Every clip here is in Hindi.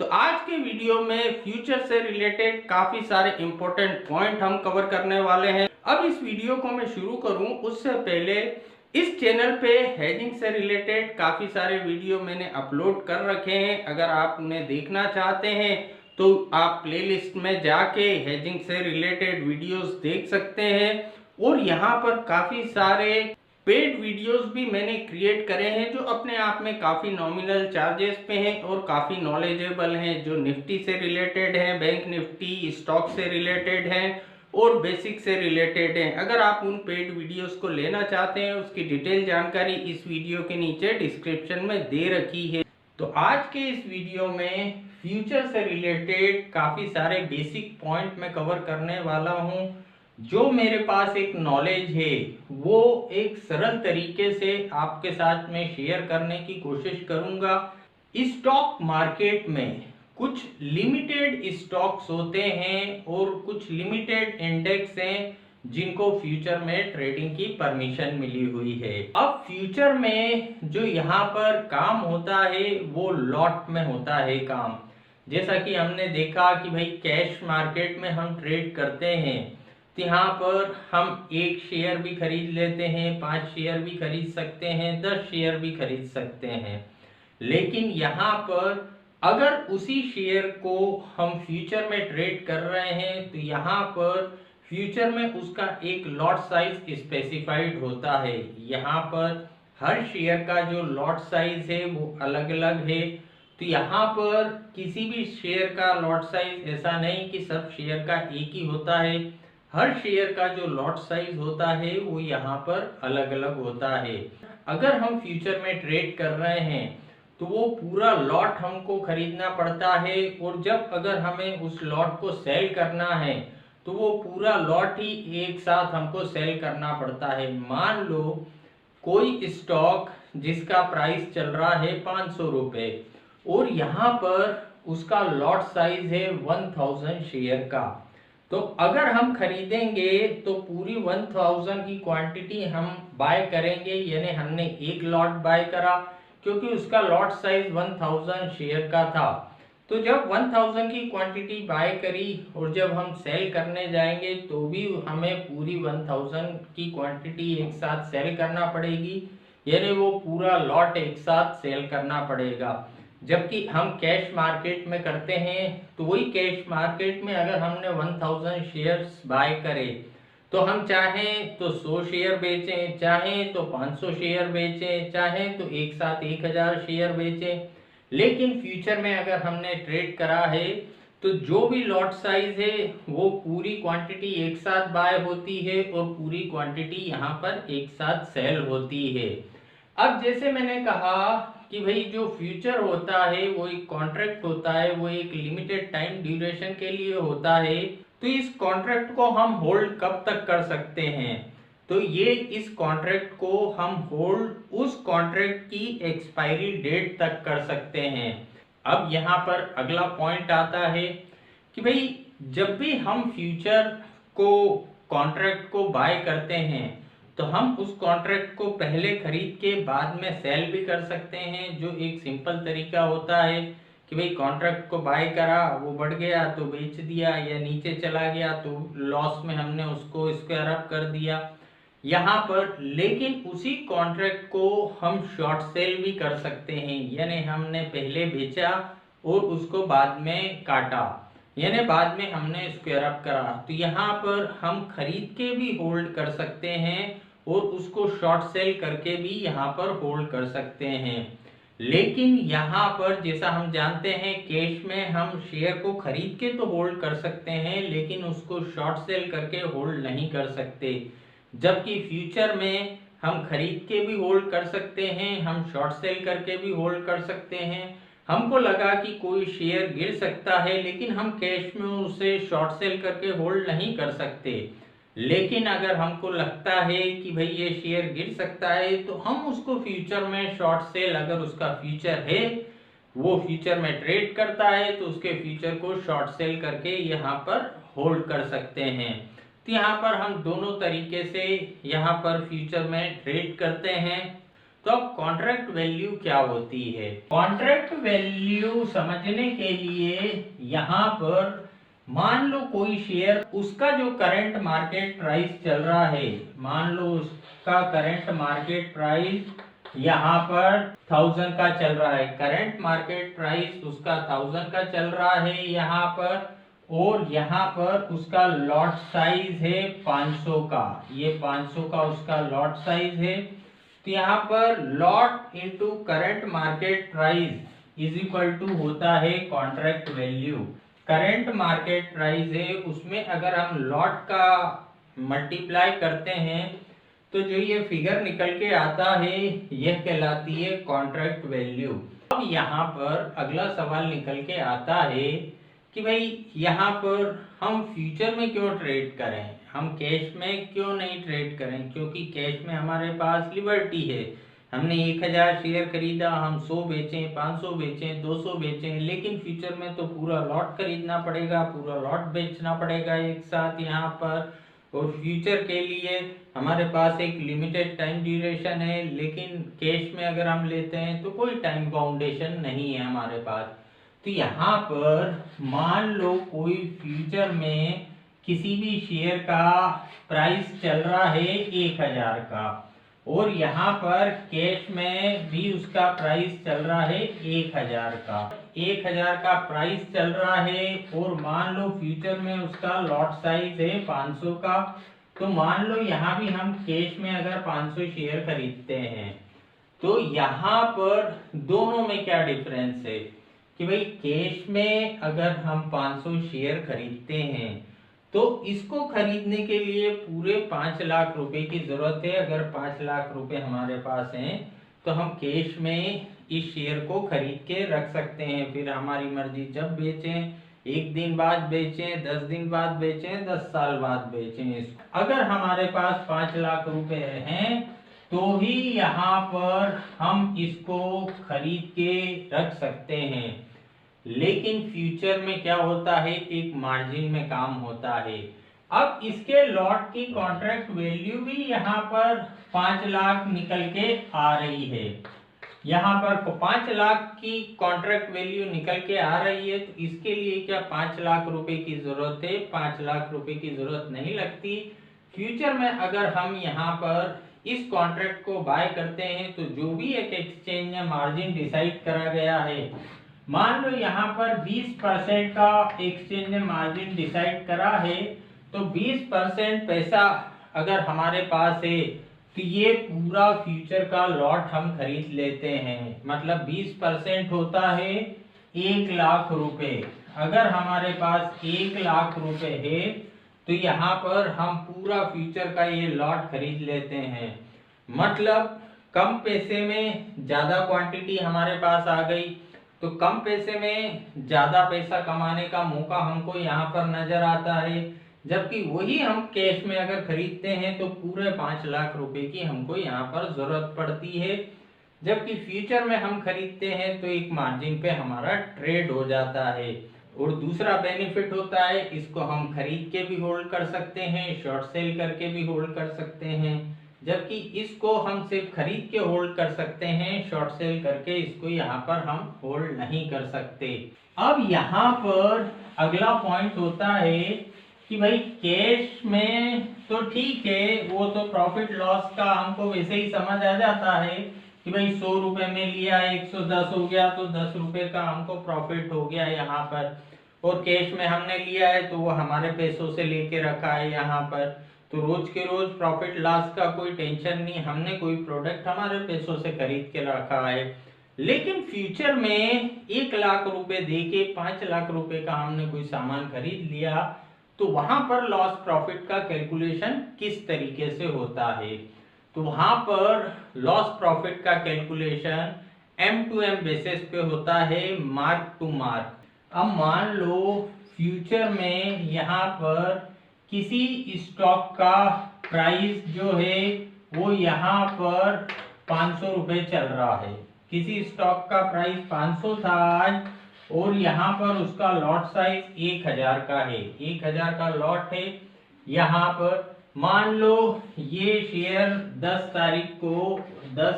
तो आज के वीडियो में फ्यूचर से रिलेटेड काफी सारे इंपॉर्टेंट पॉइंट हम कवर करने वाले हैं। अब इस वीडियो को मैं शुरू करूं उससे पहले इस चैनल पे हेजिंग से रिलेटेड काफी सारे वीडियो मैंने अपलोड कर रखे हैं। अगर आप उन्हें देखना चाहते हैं तो आप प्लेलिस्ट में जाके हेजिंग से रिलेटेड वीडियोस देख सकते हैं। और यहाँ पर काफी सारे पेड वीडियोस भी मैंने क्रिएट करे हैं जो अपने आप में काफ़ी नॉमिनल चार्जेस पे हैं और काफ़ी नॉलेजेबल हैं, जो निफ्टी से रिलेटेड हैं, बैंक निफ्टी स्टॉक से रिलेटेड हैं और बेसिक से रिलेटेड हैं। अगर आप उन पेड वीडियोस को लेना चाहते हैं उसकी डिटेल जानकारी इस वीडियो के नीचे डिस्क्रिप्शन में दे रखी है। तो आज के इस वीडियो में फ्यूचर से रिलेटेड काफ़ी सारे बेसिक पॉइंट मैं कवर करने वाला हूँ। जो मेरे पास एक नॉलेज है वो एक सरल तरीके से आपके साथ में शेयर करने की कोशिश करूंगा। स्टॉक मार्केट में कुछ लिमिटेड स्टॉक्स होते हैं और कुछ लिमिटेड इंडेक्स हैं जिनको फ्यूचर में ट्रेडिंग की परमिशन मिली हुई है। अब फ्यूचर में जो यहाँ पर काम होता है वो लॉट में होता है काम। जैसा कि हमने देखा कि भाई कैश मार्केट में हम ट्रेड करते हैं तो यहाँ पर हम एक शेयर भी खरीद लेते हैं, 5 शेयर भी खरीद सकते हैं, 10 शेयर भी खरीद सकते हैं। लेकिन यहाँ पर अगर उसी शेयर को हम फ्यूचर में ट्रेड कर रहे हैं तो यहाँ पर फ्यूचर में उसका एक लॉट साइज स्पेसिफाइड होता है। यहाँ पर हर शेयर का जो लॉट साइज है वो अलग अलग है। तो यहाँ पर किसी भी शेयर का लॉट साइज ऐसा नहीं कि सब शेयर का एक ही होता है। हर शेयर का जो लॉट साइज होता है वो यहाँ पर अलग अलग होता है। अगर हम फ्यूचर में ट्रेड कर रहे हैं तो वो पूरा लॉट हमको खरीदना पड़ता है और जब अगर हमें उस लॉट को सेल करना है तो वो पूरा लॉट ही एक साथ हमको सेल करना पड़ता है। मान लो कोई स्टॉक जिसका प्राइस चल रहा है 500 रुपये और यहाँ पर उसका लॉट साइज है 1000 शेयर का। तो अगर हम खरीदेंगे तो पूरी 1000 की क्वांटिटी हम बाय करेंगे, यानी हमने एक लॉट बाय करा क्योंकि उसका लॉट साइज 1000 शेयर का था। तो जब 1000 की क्वांटिटी बाय करी और जब हम सेल करने जाएंगे तो भी हमें पूरी 1000 की क्वांटिटी एक साथ सेल करना पड़ेगी, यानी वो पूरा लॉट एक साथ सेल करना पड़ेगा। जबकि हम कैश मार्केट में करते हैं तो वही कैश मार्केट में अगर हमने 1000 शेयर्स बाय करे तो हम चाहें तो 100 शेयर बेचें, चाहें तो 500 शेयर बेचें, चाहें तो एक साथ 1000 शेयर बेचें। लेकिन फ्यूचर में अगर हमने ट्रेड करा है तो जो भी लॉट साइज है वो पूरी क्वांटिटी एक साथ बाय होती है और पूरी क्वांटिटी यहाँ पर एक साथ सेल होती है। अब जैसे मैंने कहा कि भाई जो फ्यूचर होता है वो एक कॉन्ट्रैक्ट होता है, वो एक लिमिटेड टाइम ड्यूरेशन के लिए होता है। तो इस कॉन्ट्रैक्ट को हम होल्ड कब तक कर सकते हैं? तो ये इस कॉन्ट्रैक्ट को हम होल्ड उस कॉन्ट्रैक्ट की एक्सपायरी डेट तक कर सकते हैं। अब यहाँ पर अगला पॉइंट आता है कि भाई जब भी हम फ्यूचर को कॉन्ट्रैक्ट को बाय करते हैं तो हम उस कॉन्ट्रैक्ट को पहले खरीद के बाद में सेल भी कर सकते हैं, जो एक सिंपल तरीका होता है कि भाई कॉन्ट्रैक्ट को बाय करा, वो बढ़ गया तो बेच दिया, या नीचे चला गया तो लॉस में हमने उसको स्क्वायर अप कर दिया यहाँ पर। लेकिन उसी कॉन्ट्रैक्ट को हम शॉर्ट सेल भी कर सकते हैं, यानी हमने पहले बेचा और उसको बाद में काटा, यानी बाद में हमने स्क्वायर अप करा। तो यहाँ पर हम खरीद के भी होल्ड कर सकते हैं और उसको शॉर्ट सेल करके भी यहाँ पर होल्ड कर सकते हैं। लेकिन यहाँ पर जैसा हम जानते हैं कैश में हम शेयर को खरीद के तो होल्ड कर सकते हैं लेकिन उसको शॉर्ट सेल करके होल्ड नहीं कर सकते। जबकि फ्यूचर में हम खरीद के भी होल्ड कर सकते हैं, हम शॉर्ट सेल करके भी होल्ड कर सकते हैं। हमको लगा कि कोई शेयर गिर सकता है लेकिन हम कैश में उसे शॉर्ट सेल करके होल्ड नहीं कर सकते। लेकिन अगर हमको लगता है कि भाई ये शेयर गिर सकता है तो हम उसको फ्यूचर में शॉर्ट सेल, अगर उसका फ्यूचर है वो फ्यूचर में ट्रेड करता है तो उसके फ्यूचर को शॉर्ट सेल करके यहाँ पर होल्ड कर सकते हैं। तो यहाँ पर हम दोनों तरीके से यहाँ पर फ्यूचर में ट्रेड करते हैं। तो अब कॉन्ट्रैक्ट वैल्यू क्या होती है? कॉन्ट्रैक्ट वैल्यू समझने के लिए यहाँ पर मान लो कोई शेयर, उसका जो करंट मार्केट प्राइस चल रहा है, मान लो उसका करंट मार्केट प्राइस यहाँ पर 1000 का चल रहा है, करंट मार्केट प्राइस उसका 1000 का चल रहा है यहाँ पर, और यहाँ पर उसका लॉट साइज है 500 का, ये 500 का उसका लॉट साइज है। तो यहाँ पर lot into current market price is equal to होता है contract value. Current market price है, उसमें अगर हम लॉट का मल्टीप्लाई करते हैं तो जो ये फिगर निकल के आता है यह कहलाती है कॉन्ट्रैक्ट वैल्यू। अब यहाँ पर अगला सवाल निकल के आता है कि भाई यहाँ पर हम फ्यूचर में क्यों ट्रेड करें, हम कैश में क्यों नहीं ट्रेड करें, क्योंकि कैश में हमारे पास लिबर्टी है। हमने 1000 शेयर खरीदा, हम 100 बेचें, 500 बेचें, 200 बेचें, लेकिन फ्यूचर में तो पूरा लॉट खरीदना पड़ेगा, पूरा लॉट बेचना पड़ेगा एक साथ यहाँ पर। और फ्यूचर के लिए हमारे पास एक लिमिटेड टाइम ड्यूरेशन है, लेकिन कैश में अगर हम लेते हैं तो कोई टाइम बाउंडेशन नहीं है हमारे पास। तो यहाँ पर मान लो कोई फ्यूचर में किसी भी शेयर का प्राइस चल रहा है 1000 का, और यहाँ पर कैश में भी उसका प्राइस चल रहा है 1000 का, 1000 का प्राइस चल रहा है, और मान लो फ्यूचर में उसका लॉट साइज है 500 का। तो मान लो यहाँ भी हम कैश में अगर 500 शेयर खरीदते हैं, तो यहाँ पर दोनों में क्या डिफरेंस है कि भाई कैश में अगर हम 500 शेयर खरीदते हैं तो इसको खरीदने के लिए पूरे 5 लाख रुपए की जरूरत है। अगर 5 लाख रुपए हमारे पास हैं तो हम कैश में इस शेयर को खरीद के रख सकते हैं, फिर हमारी मर्जी जब बेचें, 1 दिन बाद बेचें, 10 दिन बाद बेचें, 10 साल बाद बेचें। अगर हमारे पास 5 लाख रुपए हैं तो ही यहाँ पर हम इसको खरीद के रख सकते हैं। लेकिन फ्यूचर में क्या होता है, एक मार्जिन में काम होता है। अब इसके लॉट की कॉन्ट्रैक्ट वैल्यू भी यहाँ पर 5 लाख निकल के आ रही है। यहाँ पर 5 लाख की कॉन्ट्रैक्ट वैल्यू निकल के आ रही है, तो इसके लिए क्या 5 लाख रुपए की जरूरत है? 5 लाख रुपए की जरूरत नहीं लगती। फ्यूचर में अगर हम यहाँ पर इस कॉन्ट्रैक्ट को बाय करते हैं तो जो भी एक एक्सचेंज में मार्जिन डिसाइड करा गया है, मान लो यहाँ पर 20% का एक्सचेंज ने मार्जिन डिसाइड करा है, तो 20% पैसा अगर हमारे पास है तो ये पूरा फ्यूचर का लॉट हम खरीद लेते हैं। मतलब 20% होता है 1 लाख रुपए। अगर हमारे पास 1 लाख रुपए है तो यहाँ पर हम पूरा फ्यूचर का ये लॉट खरीद लेते हैं। मतलब कम पैसे में ज्यादा क्वांटिटी हमारे पास आ गई, तो कम पैसे में ज्यादा पैसा कमाने का मौका हमको यहाँ पर नजर आता है। जबकि वही हम कैश में अगर खरीदते हैं तो पूरे 5 लाख रुपए की हमको यहाँ पर जरूरत पड़ती है। जबकि फ्यूचर में हम खरीदते हैं तो एक मार्जिन पे हमारा ट्रेड हो जाता है। और दूसरा बेनिफिट होता है, इसको हम खरीद के भी होल्ड कर सकते हैं, शॉर्ट सेल करके भी होल्ड कर सकते हैं। जबकि इसको हम सिर्फ खरीद के होल्ड कर सकते हैं, शॉर्ट सेल करके इसको यहाँ पर हम होल्ड नहीं कर सकते। अब यहाँ पर अगला पॉइंट होता है कि भाई कैश में तो ठीक है, वो तो प्रॉफिट लॉस का हमको वैसे ही समझ आ जाता है कि भाई 100 रुपए में लिया, 110 हो गया तो 10 रुपए का हमको प्रॉफिट हो गया यहाँ पर। और कैश में हमने लिया है तो वो हमारे पैसों से लेके रखा है यहाँ पर, तो रोज के रोज प्रॉफिट लॉस का कोई टेंशन नहीं, हमने कोई प्रोडक्ट हमारे पैसों से खरीद के रखा है। लेकिन फ्यूचर में 1 लाख रुपए दे के 5 लाख रुपए का हमने कोई सामान खरीद लिया, तो वहां पर लॉस प्रॉफिट का कैलकुलेशन किस तरीके से होता है? तो वहां पर लॉस प्रॉफिट का कैलकुलेशन M2M बेसिस पे होता है, मार्क टू मार्क। अब मान लो फ्यूचर में यहाँ पर किसी स्टॉक का प्राइस जो है वो यहाँ पर 500 रुपए चल रहा है। किसी स्टॉक का प्राइस 500 था आज, और यहाँ पर उसका लॉट साइज 1000 का है, 1000 का लॉट है यहाँ पर। मान लो ये शेयर 10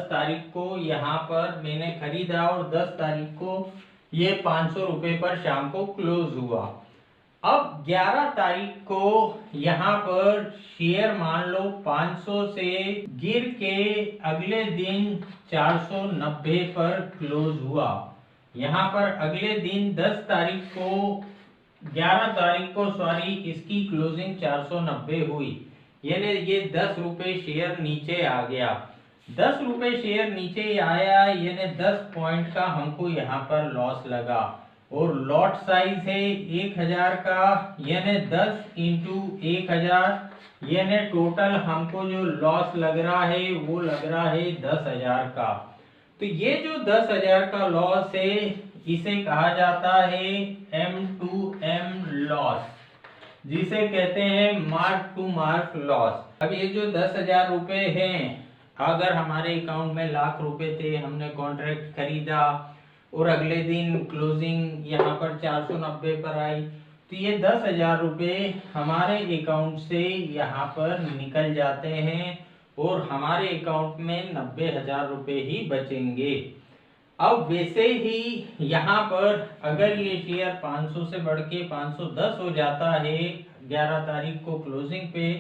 तारीख को यहाँ पर मैंने खरीदा और 10 तारीख को ये 500 रुपए पर शाम को क्लोज हुआ। अब 11 तारीख को यहाँ पर शेयर मान लो 500 से गिर के अगले दिन 490 पर क्लोज हुआ। यहाँ पर अगले दिन 11 तारीख को इसकी क्लोजिंग 490 हुई, यानी ये 10 रुपए शेयर नीचे आ गया। 10 रुपए शेयर नीचे आया, यानी 10 पॉइंट का हमको यहाँ पर लॉस लगा और लॉट साइज है 1000 का, यानी 10 इंटू 1000, यानी टोटल हमको जो लॉस लग रहा है वो लग रहा है 10,000 का। तो ये जो 10,000 का लॉस है इसे कहा जाता है M2M लॉस, जिसे कहते हैं मार्क टू मार्क लॉस। अब ये जो 10,000 रुपए हैं, अगर हमारे अकाउंट में लाख रुपए थे, हमने कॉन्ट्रैक्ट खरीदा और अगले दिन क्लोजिंग यहाँ पर 490 पर आई, तो ये 10,000 रुपए हमारे अकाउंट से यहाँ पर निकल जाते हैं और हमारे अकाउंट में 90,000 रुपए ही बचेंगे। अब वैसे ही यहाँ पर अगर ये शेयर 500 से बढ़ के 510 हो जाता है 11 तारीख को क्लोजिंग पे,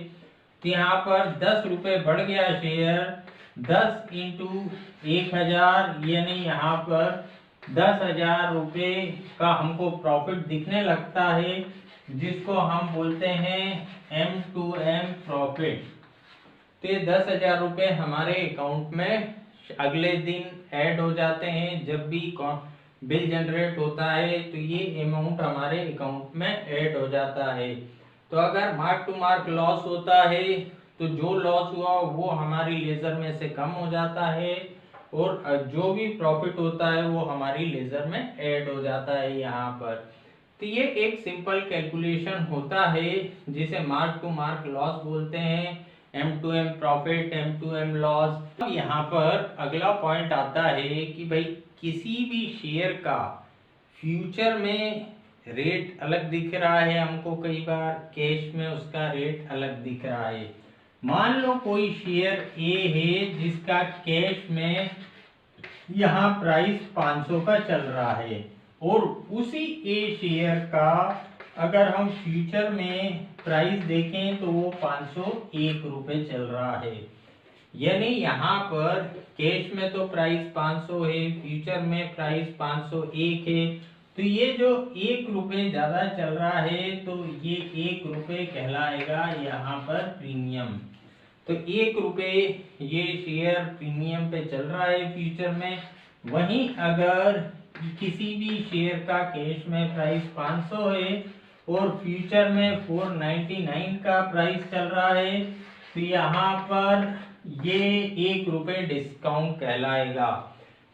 तो यहाँ पर 10 रुपए बढ़ गया शेयर, 10 इंटू 1000, यानी यहाँ पर 10,000 रुपए का हमको प्रॉफिट दिखने लगता है, जिसको हम बोलते हैं M2M प्रॉफिट। तो ये 10,000 रुपए हमारे अकाउंट में अगले दिन ऐड हो जाते हैं। जब भी बिल जनरेट होता है तो ये अमाउंट हमारे अकाउंट में ऐड हो जाता है। तो अगर मार्क टू मार्क लॉस होता है तो जो लॉस हुआ वो हमारी लेजर में से कम हो जाता है और जो भी प्रॉफिट होता है वो हमारी लेजर में ऐड हो जाता है यहाँ पर। तो ये एक सिंपल कैलकुलेशन होता है जिसे मार्क टू मार्क लॉस बोलते हैं, M2M प्रॉफिट, M2M लॉस। अब यहाँ पर अगला पॉइंट आता है कि भाई किसी भी शेयर का फ्यूचर में रेट अलग दिख रहा है हमको, कई बार कैश में उसका रेट अलग दिख रहा है। मान लो कोई शेयर A है जिसका कैश में यहाँ प्राइस 500 का चल रहा है और उसी A शेयर का अगर हम फ्यूचर में प्राइस देखें तो वो 501 रुपए चल रहा है। यानी यहाँ पर कैश में तो प्राइस 500 है, फ्यूचर में प्राइस 501 है, तो ये जो 1 रुपए ज्यादा चल रहा है तो ये 1 रुपए कहलाएगा यहाँ पर प्रीमियम। तो 1 रुपए ये शेयर प्रीमियम पे चल रहा है फ्यूचर में। वहीं अगर किसी भी शेयर का कैश में प्राइस 500 है और फ्यूचर में 499 का प्राइस चल रहा है, तो यहाँ पर ये 1 रुपए डिस्काउंट कहलाएगा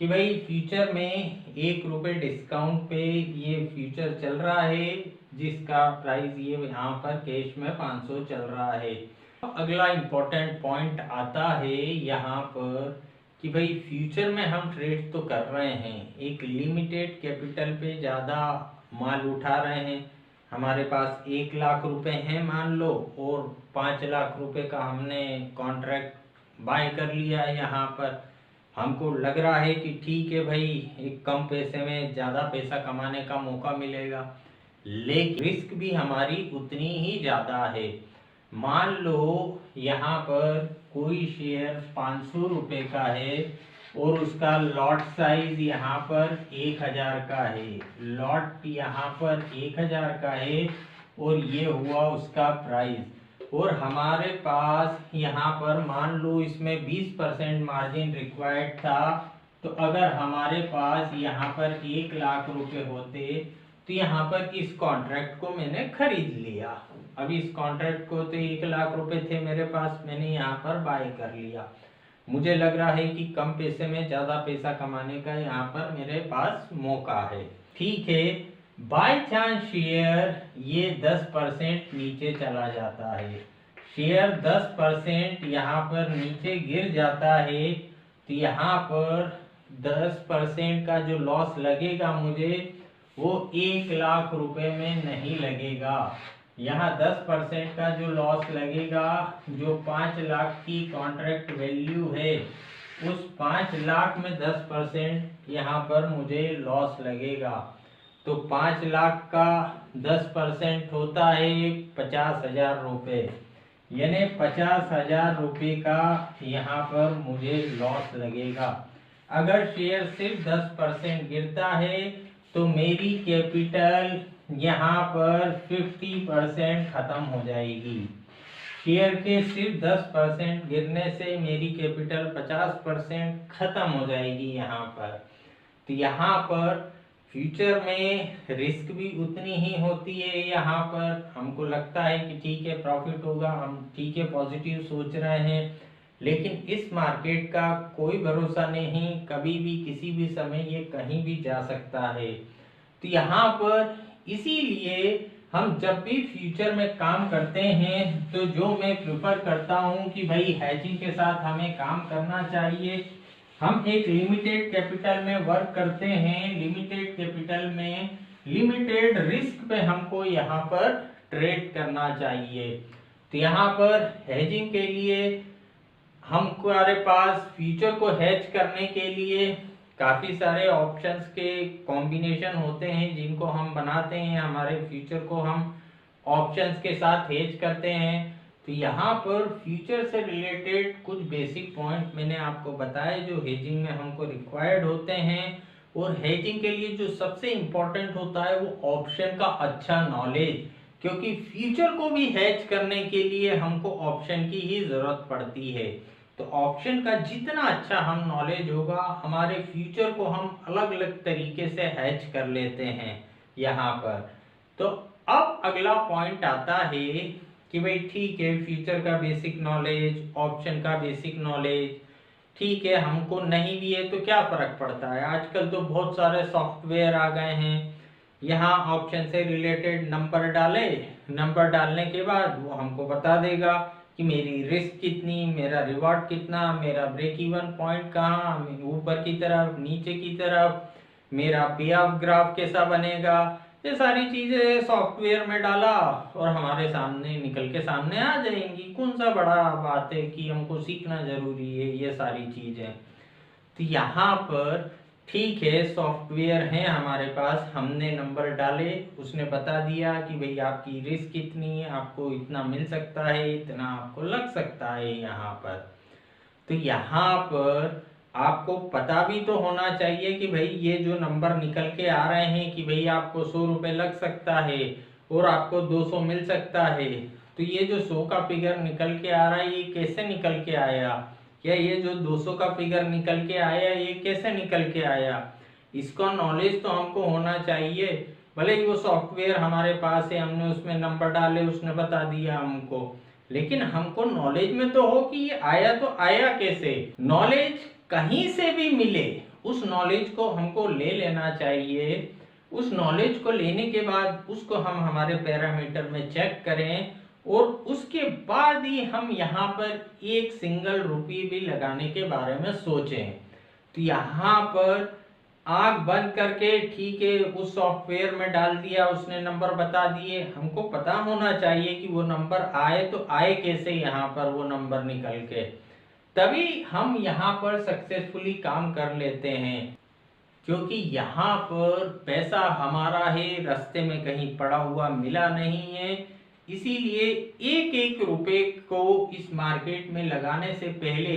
कि भाई फ्यूचर में 1 रुपए डिस्काउंट पे ये फ्यूचर चल रहा है जिसका प्राइस ये यहाँ पर कैश में 500 चल रहा है। अगला इम्पोर्टेंट पॉइंट आता है यहाँ पर कि भाई फ्यूचर में हम ट्रेड तो कर रहे हैं, एक लिमिटेड कैपिटल पे ज़्यादा माल उठा रहे हैं। हमारे पास 1 लाख रुपए हैं मान लो और 5 लाख रुपए का हमने कॉन्ट्रैक्ट बाय कर लिया है। यहाँ पर हमको लग रहा है कि ठीक है भाई, एक कम पैसे में ज़्यादा पैसा कमाने का मौका मिलेगा, लेकिन रिस्क भी हमारी उतनी ही ज़्यादा है। मान लो यहाँ पर कोई शेयर 500 रुपए का है और उसका लॉट साइज यहाँ पर 1000 का है, लॉट यहाँ पर 1000 का है और ये हुआ उसका प्राइस। और हमारे पास यहाँ पर मान लो इसमें 20% मार्जिन रिक्वायर्ड था, तो अगर हमारे पास यहाँ पर 1 लाख रुपए होते तो यहाँ पर इस कॉन्ट्रैक्ट को मैंने खरीद लिया। अब इस कॉन्ट्रैक्ट को तो 1 लाख रुपए थे मेरे पास, मैंने यहाँ पर बाय कर लिया। मुझे लग रहा है कि कम पैसे में ज़्यादा पैसा कमाने का यहाँ पर मेरे पास मौका है। ठीक है, बाय चांस शेयर ये 10% नीचे चला जाता है, शेयर 10% यहाँ पर नीचे गिर जाता है, तो यहाँ पर 10% का जो लॉस लगेगा मुझे वो 1 लाख रुपए में नहीं लगेगा, यहाँ 10% का जो लॉस लगेगा, जो 5 लाख की कॉन्ट्रैक्ट वैल्यू है उस 5 लाख में 10% यहाँ पर मुझे लॉस लगेगा। तो 5 लाख का 10% होता है 50,000 रुपये, यानी 50,000 रुपये का यहाँ पर मुझे लॉस लगेगा। अगर शेयर सिर्फ 10% गिरता है तो मेरी कैपिटल यहाँ पर 50% खत्म हो जाएगी। शेयर के सिर्फ 10% गिरने से मेरी कैपिटल 50% खत्म हो जाएगी यहाँ पर। तो यहाँ पर फ्यूचर में रिस्क भी उतनी ही होती है। यहाँ पर हमको लगता है कि ठीक है प्रॉफिट होगा, हम ठीक है पॉजिटिव सोच रहे हैं, लेकिन इस मार्केट का कोई भरोसा नहीं, कभी भी किसी भी समय ये कहीं भी जा सकता है। तो यहाँ पर इसीलिए हम जब भी फ्यूचर में काम करते हैं तो जो मैं प्रेफर करता हूँ कि भाई हैजिंग के साथ हमें काम करना चाहिए। हम एक लिमिटेड कैपिटल में वर्क करते हैं, लिमिटेड कैपिटल में लिमिटेड रिस्क पे हमको यहाँ पर ट्रेड करना चाहिए। तो यहाँ पर हैजिंग के लिए हमारे पास फ्यूचर को हेज करने के लिए काफ़ी सारे ऑप्शंस के कॉम्बिनेशन होते हैं जिनको हम बनाते हैं, हमारे फ्यूचर को हम ऑप्शंस के साथ हेज करते हैं। तो यहाँ पर फ्यूचर से रिलेटेड कुछ बेसिक पॉइंट मैंने आपको बताए जो हेजिंग में हमको रिक्वायर्ड होते हैं। और हेजिंग के लिए जो सबसे इम्पोर्टेंट होता है वो ऑप्शन का अच्छा नॉलेज, क्योंकि फ्यूचर को भी हेज करने के लिए हमको ऑप्शन की ही जरूरत पड़ती है। तो ऑप्शन का जितना अच्छा हम नॉलेज होगा, हमारे फ्यूचर को हम अलग अलग तरीके से हैच कर लेते हैं यहाँ पर। तो अब अगला पॉइंट आता है कि भाई ठीक है फ्यूचर का बेसिक नॉलेज, ऑप्शन का बेसिक नॉलेज ठीक है, हमको नहीं भी है तो क्या फर्क पड़ता है। आजकल तो बहुत सारे सॉफ्टवेयर आ गए हैं, यहाँ ऑप्शन से रिलेटेड नंबर डाले, नंबर डालने के बाद वो हमको बता देगा कि मेरी रिस्क कितनी, मेरा रिवॉर्ड कितना, मेरा ब्रेक इवन पॉइंट कहाँ, ऊपर की तरफ नीचे की तरफ, मेरा पे ऑफ ग्राफ कैसा बनेगा। ये सारी चीज़ें सॉफ्टवेयर में डाला और हमारे सामने निकल के सामने आ जाएंगी। कौन सा बड़ा बात है कि हमको सीखना जरूरी है ये सारी चीज़ें। तो यहाँ पर ठीक है सॉफ्टवेयर है हमारे पास, हमने नंबर डाले, उसने बता दिया कि भाई आपकी रिस्क कितनी है, आपको इतना मिल सकता है, इतना आपको लग सकता है यहाँ पर। तो यहाँ पर आपको पता भी तो होना चाहिए कि भाई ये जो नंबर निकल के आ रहे हैं कि भाई आपको 100 रुपये लग सकता है और आपको 200 मिल सकता है। तो ये जो 100 का फिगर निकल के आ रहा है ये कैसे निकल के आया, क्या ये जो 200 का फिगर निकल के आया ये कैसे निकल के आया, इसका नॉलेज तो हमको होना चाहिए। भले ही वो सॉफ्टवेयर हमारे पास है, हमने उसमें नंबर डाले, उसने बता दिया हमको, लेकिन हमको नॉलेज में तो हो कि ये आया तो आया कैसे। नॉलेज कहीं से भी मिले उस नॉलेज को हमको ले लेना चाहिए। उस नॉलेज को लेने के बाद उसको हम हमारे पैरामीटर में चेक करें और उसके बाद ही हम यहाँ पर एक सिंगल रुपये भी लगाने के बारे में सोचें। तो यहाँ पर आंख बंद करके ठीक है उस सॉफ्टवेयर में डाल दिया, उसने नंबर बता दिए, हमको पता होना चाहिए कि वो नंबर आए तो आए कैसे, यहाँ पर वो नंबर निकल के, तभी हम यहाँ पर सक्सेसफुली काम कर लेते हैं। क्योंकि यहाँ पर पैसा हमारा है, रास्ते में कहीं पड़ा हुआ मिला नहीं है, इसीलिए एक एक रुपए को इस मार्केट में लगाने से पहले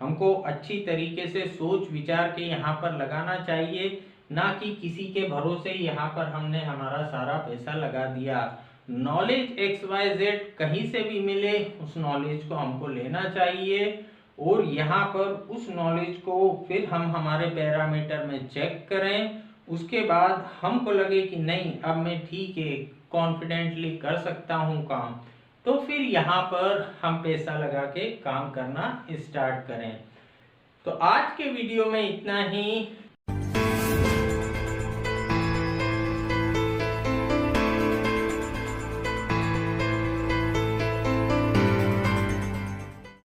हमको अच्छी तरीके से सोच विचार के यहाँ पर लगाना चाहिए, ना कि किसी के भरोसे यहाँ पर हमने हमारा सारा पैसा लगा दिया। नॉलेज XYZ कहीं से भी मिले उस नॉलेज को हमको लेना चाहिए और यहाँ पर उस नॉलेज को फिर हम हमारे पैरामीटर में चेक करें। उसके बाद हमको लगे कि नहीं अब मैं ठीक है कॉन्फिडेंटली कर सकता हूँ काम, तो फिर यहाँ पर हम पैसा लगा के काम करना स्टार्ट करें। तो आज के वीडियो में इतना ही।